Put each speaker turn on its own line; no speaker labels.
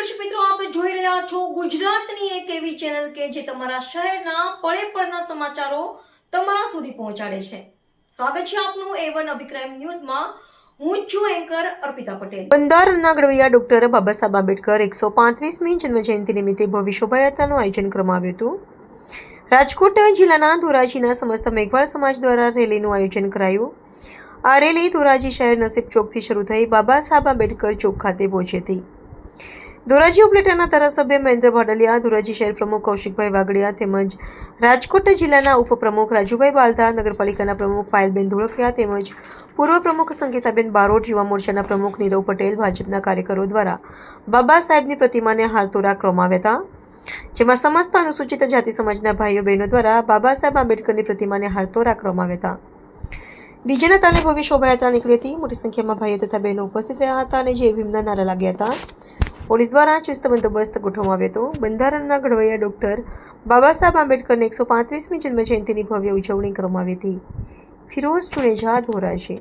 દર્શક મિત્રો, આપ જોઈ રહ્યા છો ગુજરાતની એક એવી ચેનલ કે જે તમારા શહેરના પળે પળના સમાચારો તમારા સુધી પહોંચાડે છે. સ્વાગત છે આપનું A1 અભિક્રાઇમ ન્યૂઝમાં. હું છું એન્કર અર્પિતા પટેલ. બંધારણના ઘડવૈયા ડોક્ટર બાબા સાહેબ આંબેડકર 135મી જન્મજયંતિ નિમિત્તે ભવ્ય શોભાયાત્રાનું આયોજન કરવામાં આવ્યું હતું. રાજકોટ જિલ્લાના ધોરાજીના સમસ્ત મેઘવાળ સમાજ દ્વારા રેલીનું આયોજન કરાયું. આ રેલી ધોરાજી શહેર નસીબ ચોકથી શરૂ થઈ બાબા સાહેબ આંબેડકર ચોક ખાતે પહોંચી હતી. ધોરાજી ઉપલેટાના ધારાસભ્ય મહેન્દ્ર ભાડલિયા, ધોરાજી શહેર પ્રમુખ કૌશિકભાઈ વાગડિયા તેમજ રાજકોટ જિલ્લાના ઉપપ્રમુખ રાજુભાઈ બાલધા, નગરપાલિકાના પ્રમુખ પાયલબેન ધોળકિયા તેમજ પૂર્વ પ્રમુખ સંગીતાબેન બારોટ, યુવા મોરચાના પ્રમુખ નીરવ પટેલ, ભાજપના કાર્યકરો દ્વારા બાબા સાહેબની પ્રતિમાને હારતોરા કરવામાં આવ્યા હતા. જેમાં સમસ્ત અનુસૂચિત જાતિ સમાજના ભાઈઓ બહેનો દ્વારા બાબા સાહેબ આંબેડકરની પ્રતિમાને હારતોરા કરવામાં આવ્યા હતા. ડીજેના તાલે ભવ્ય શોભાયાત્રા નીકળી હતી. મોટી સંખ્યામાં ભાઈઓ તથા બહેનો ઉપસ્થિત રહ્યા હતા અને જય ભીમના નારા લાગ્યા હતા. પોલીસ દ્વારા ચુસ્ત બંદોબસ્ત ગોઠવવામાં આવ્યો હતો. બંધારણના ઘડવૈયા ડોક્ટર બાબા સાહેબ આંબેડકરની 135મી જન્મજયંતિની ભવ્ય ઉજવણી કરવામાં આવી હતી. ફિરોઝ ચુનેજા, ધોરાજી.